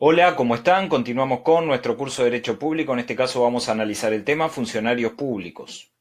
Hola, ¿cómo están? Continuamos con nuestro curso de Derecho Público. En este caso vamos a analizar el tema funcionarios públicos.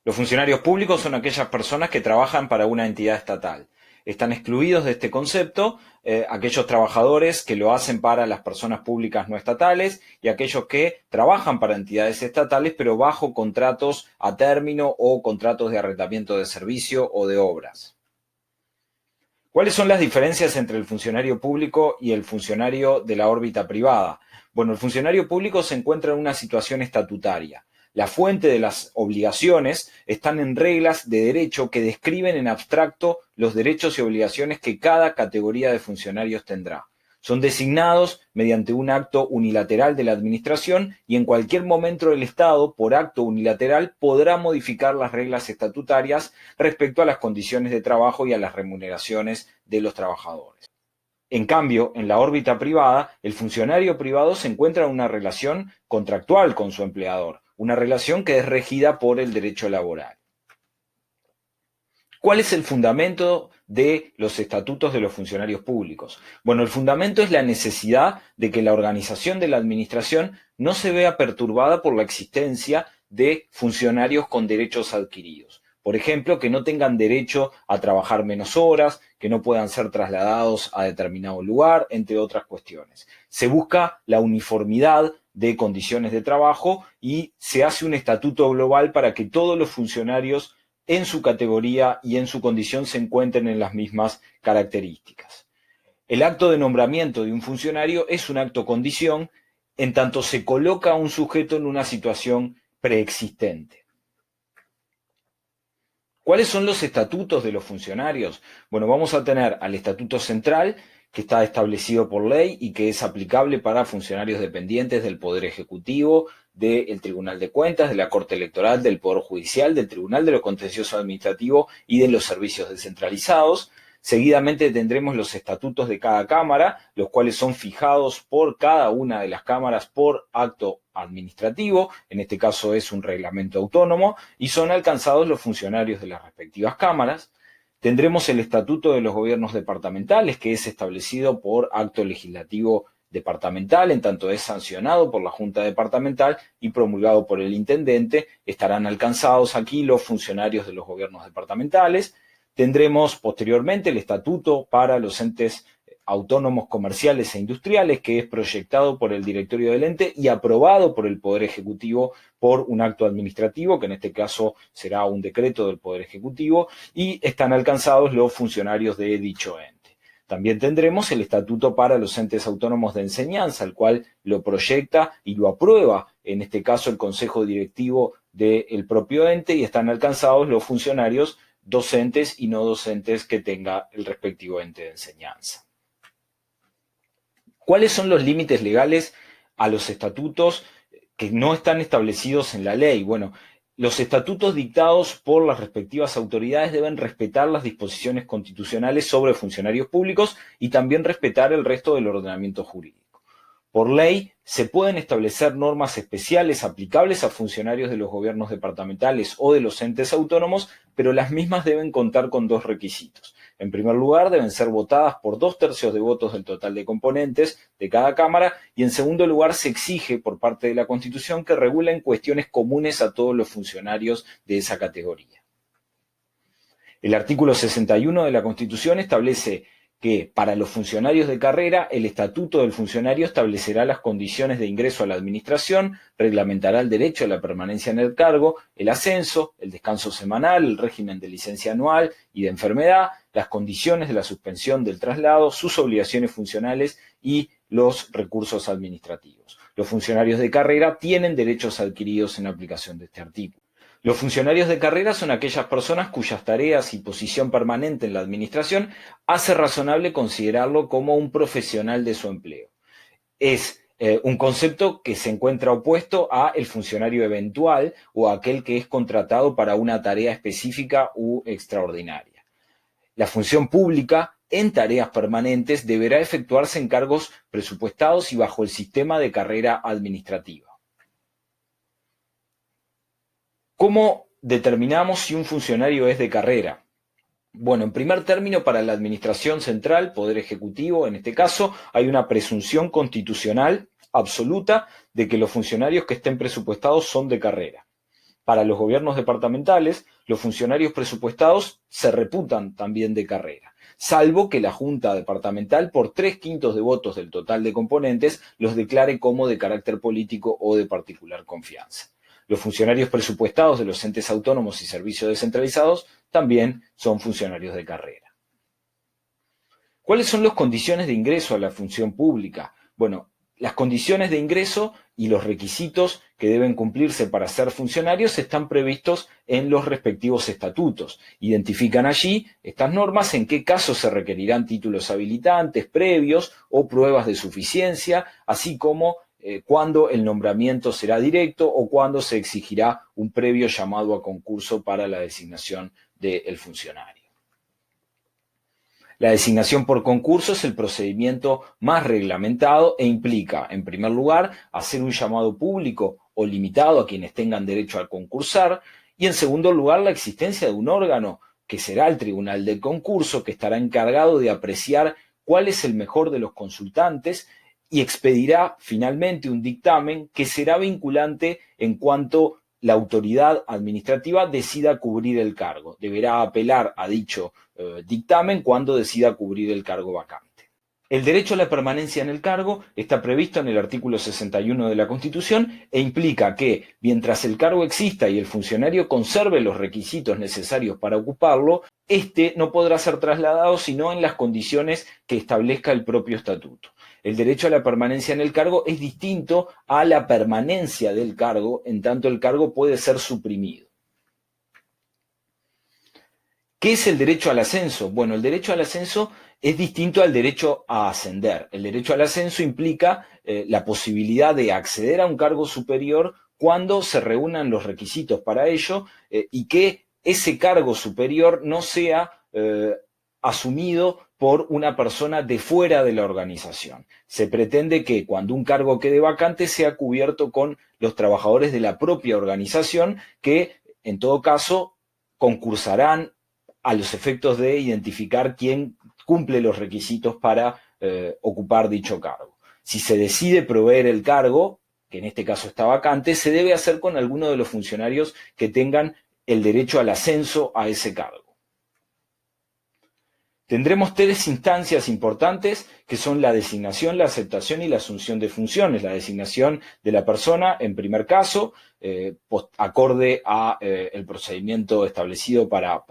Los funcionarios públicos son aquellas personas que trabajan para una entidad estatal. Están excluidos de este concepto aquellos trabajadores que lo hacen para las personas públicas no estatales y aquellos que trabajan para entidades estatales pero bajo contratos a término o contratos de arrendamiento de servicio o de obras. ¿Cuáles son las diferencias entre el funcionario público y el funcionario de la órbita privada? Bueno, el funcionario público se encuentra en una situación estatutaria. La fuente de las obligaciones están en reglas de derecho que describen en abstracto los derechos y obligaciones que cada categoría de funcionarios tendrá. Son designados mediante un acto unilateral de la Administración y en cualquier momento el Estado, por acto unilateral, podrá modificar las reglas estatutarias respecto a las condiciones de trabajo y a las remuneraciones de los trabajadores. En cambio, en la órbita privada, el funcionario privado se encuentra en una relación contractual con su empleador, una relación que es regida por el derecho laboral. ¿Cuál es el fundamento de los estatutos de los funcionarios públicos? Bueno, el fundamento es la necesidad de que la organización de la administración no se vea perturbada por la existencia de funcionarios con derechos adquiridos. Por ejemplo, que no tengan derecho a trabajar menos horas, que no puedan ser trasladados a determinado lugar, entre otras cuestiones. Se busca la uniformidad de condiciones de trabajo y se hace un estatuto global para que todos los funcionarios en su categoría y en su condición se encuentren en las mismas características. El acto de nombramiento de un funcionario es un acto condición en tanto se coloca a un sujeto en una situación preexistente. ¿Cuáles son los estatutos de los funcionarios? Bueno, vamos a tener al estatuto central, que está establecido por ley y que es aplicable para funcionarios dependientes del Poder Ejecutivo, del Tribunal de Cuentas, de la Corte Electoral, del Poder Judicial, del Tribunal de lo Contencioso Administrativo y de los servicios descentralizados. Seguidamente tendremos los estatutos de cada cámara, los cuales son fijados por cada una de las cámaras por acto administrativo, en este caso es un reglamento autónomo, y son alcanzados los funcionarios de las respectivas cámaras. Tendremos el estatuto de los gobiernos departamentales, que es establecido por acto legislativo departamental, en tanto es sancionado por la Junta Departamental y promulgado por el intendente. Estarán alcanzados aquí los funcionarios de los gobiernos departamentales. Tendremos posteriormente el estatuto para los entes autónomos comerciales e industriales, que es proyectado por el directorio del ente y aprobado por el Poder Ejecutivo por un acto administrativo, que en este caso será un decreto del Poder Ejecutivo, y están alcanzados los funcionarios de dicho ente. También tendremos el estatuto para los entes autónomos de enseñanza, el cual lo proyecta y lo aprueba, en este caso el Consejo Directivo del propio ente, y están alcanzados los funcionarios docentes y no docentes que tenga el respectivo ente de enseñanza. ¿Cuáles son los límites legales a los estatutos que no están establecidos en la ley? Bueno, los estatutos dictados por las respectivas autoridades deben respetar las disposiciones constitucionales sobre funcionarios públicos y también respetar el resto del ordenamiento jurídico. Por ley, se pueden establecer normas especiales aplicables a funcionarios de los gobiernos departamentales o de los entes autónomos, pero las mismas deben contar con dos requisitos. En primer lugar, deben ser votadas por 2/3 de votos del total de componentes de cada Cámara y en segundo lugar se exige por parte de la Constitución que regulen cuestiones comunes a todos los funcionarios de esa categoría. El artículo 61 de la Constitución establece que para los funcionarios de carrera, el Estatuto del Funcionario establecerá las condiciones de ingreso a la Administración, reglamentará el derecho a la permanencia en el cargo, el ascenso, el descanso semanal, el régimen de licencia anual y de enfermedad, las condiciones de la suspensión del traslado, sus obligaciones funcionales y los recursos administrativos. Los funcionarios de carrera tienen derechos adquiridos en aplicación de este artículo. Los funcionarios de carrera son aquellas personas cuyas tareas y posición permanente en la administración hace razonable considerarlo como un profesional de su empleo. Es un concepto que se encuentra opuesto a el funcionario eventual o a aquel que es contratado para una tarea específica u extraordinaria. La función pública en tareas permanentes deberá efectuarse en cargos presupuestados y bajo el sistema de carrera administrativa. ¿Cómo determinamos si un funcionario es de carrera? Bueno, en primer término, para la Administración Central, Poder Ejecutivo, en este caso, hay una presunción constitucional absoluta de que los funcionarios que estén presupuestados son de carrera. Para los gobiernos departamentales, los funcionarios presupuestados se reputan también de carrera, salvo que la Junta Departamental, por 3/5 de votos del total de componentes, los declare como de carácter político o de particular confianza. Los funcionarios presupuestados de los entes autónomos y servicios descentralizados también son funcionarios de carrera. ¿Cuáles son las condiciones de ingreso a la función pública? Bueno, las condiciones de ingreso y los requisitos que deben cumplirse para ser funcionarios están previstos en los respectivos estatutos. Identifican allí estas normas en qué casos se requerirán títulos habilitantes previos o pruebas de suficiencia, así como cuándo el nombramiento será directo o cuándo se exigirá un previo llamado a concurso para la designación del funcionario. La designación por concurso es el procedimiento más reglamentado e implica, en primer lugar, hacer un llamado público o limitado a quienes tengan derecho a concursar, y en segundo lugar, la existencia de un órgano que será el Tribunal del Concurso, que estará encargado de apreciar cuál es el mejor de los consultantes y expedirá finalmente un dictamen que será vinculante en cuanto la autoridad administrativa decida cubrir el cargo. Deberá apelar a dicho dictamen cuando decida cubrir el cargo vacante. El derecho a la permanencia en el cargo está previsto en el artículo 61 de la Constitución e implica que, mientras el cargo exista y el funcionario conserve los requisitos necesarios para ocuparlo, éste no podrá ser trasladado sino en las condiciones que establezca el propio estatuto. El derecho a la permanencia en el cargo es distinto a la permanencia del cargo, en tanto el cargo puede ser suprimido. ¿Qué es el derecho al ascenso? Bueno, el derecho al ascenso es distinto al derecho a ascender. El derecho al ascenso implica la posibilidad de acceder a un cargo superior cuando se reúnan los requisitos para ello y que ese cargo superior no sea asumido por una persona de fuera de la organización. Se pretende que cuando un cargo quede vacante sea cubierto con los trabajadores de la propia organización que, en todo caso, concursarán a los efectos de identificar quién cumple los requisitos para ocupar dicho cargo. Si se decide proveer el cargo, que en este caso está vacante, se debe hacer con alguno de los funcionarios que tengan el derecho al ascenso a ese cargo. Tendremos 3 instancias importantes que son la designación, la aceptación y la asunción de funciones. La designación de la persona, en primer caso, acorde a el procedimiento establecido para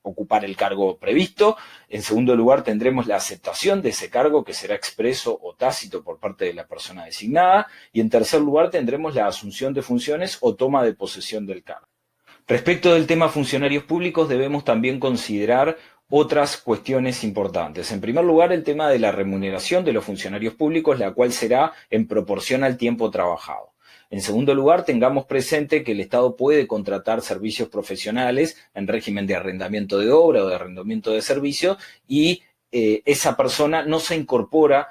ocupar el cargo previsto. En segundo lugar, tendremos la aceptación de ese cargo, que será expreso o tácito por parte de la persona designada. Y en tercer lugar, tendremos la asunción de funciones o toma de posesión del cargo. Respecto del tema funcionarios públicos, debemos también considerar otras cuestiones importantes. En primer lugar, el tema de la remuneración de los funcionarios públicos, la cual será en proporción al tiempo trabajado. En segundo lugar, tengamos presente que el Estado puede contratar servicios profesionales en régimen de arrendamiento de obra o de arrendamiento de servicio y esa persona no se incorpora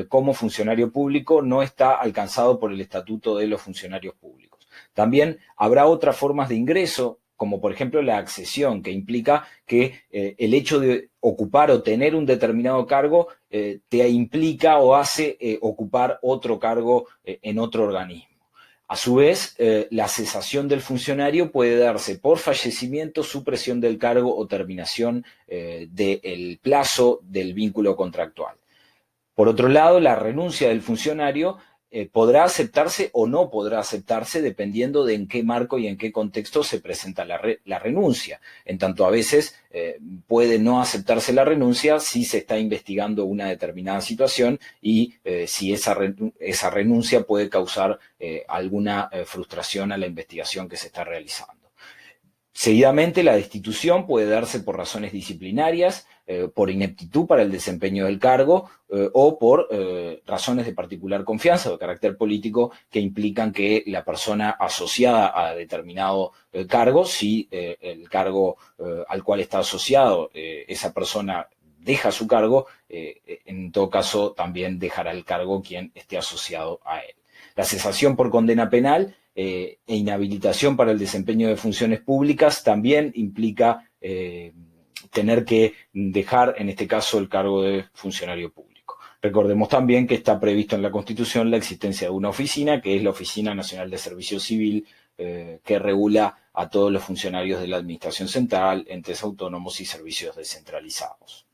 como funcionario público, no está alcanzado por el Estatuto de los Funcionarios Públicos. También habrá otras formas de ingreso, como por ejemplo la accesión, que implica que el hecho de ocupar o tener un determinado cargo te implica o hace ocupar otro cargo en otro organismo. A su vez, la cesación del funcionario puede darse por fallecimiento, supresión del cargo o terminación del plazo del vínculo contractual. Por otro lado, la renuncia del funcionario podrá aceptarse o no podrá aceptarse dependiendo de en qué marco y en qué contexto se presenta la renuncia. En tanto, a veces puede no aceptarse la renuncia si se está investigando una determinada situación y si esa renuncia puede causar alguna frustración a la investigación que se está realizando. Seguidamente, la destitución puede darse por razones disciplinarias, por ineptitud para el desempeño del cargo o por razones de particular confianza o de carácter político que implican que la persona asociada a determinado cargo, si el cargo al cual está asociado esa persona deja su cargo, en todo caso también dejará el cargo quien esté asociado a él. La cesación por condena penal e inhabilitación para el desempeño de funciones públicas también implica tener que dejar, en este caso, el cargo de funcionario público. Recordemos también que está previsto en la Constitución la existencia de una oficina, que es la Oficina Nacional de Servicio Civil, que regula a todos los funcionarios de la Administración Central, entes autónomos y servicios descentralizados.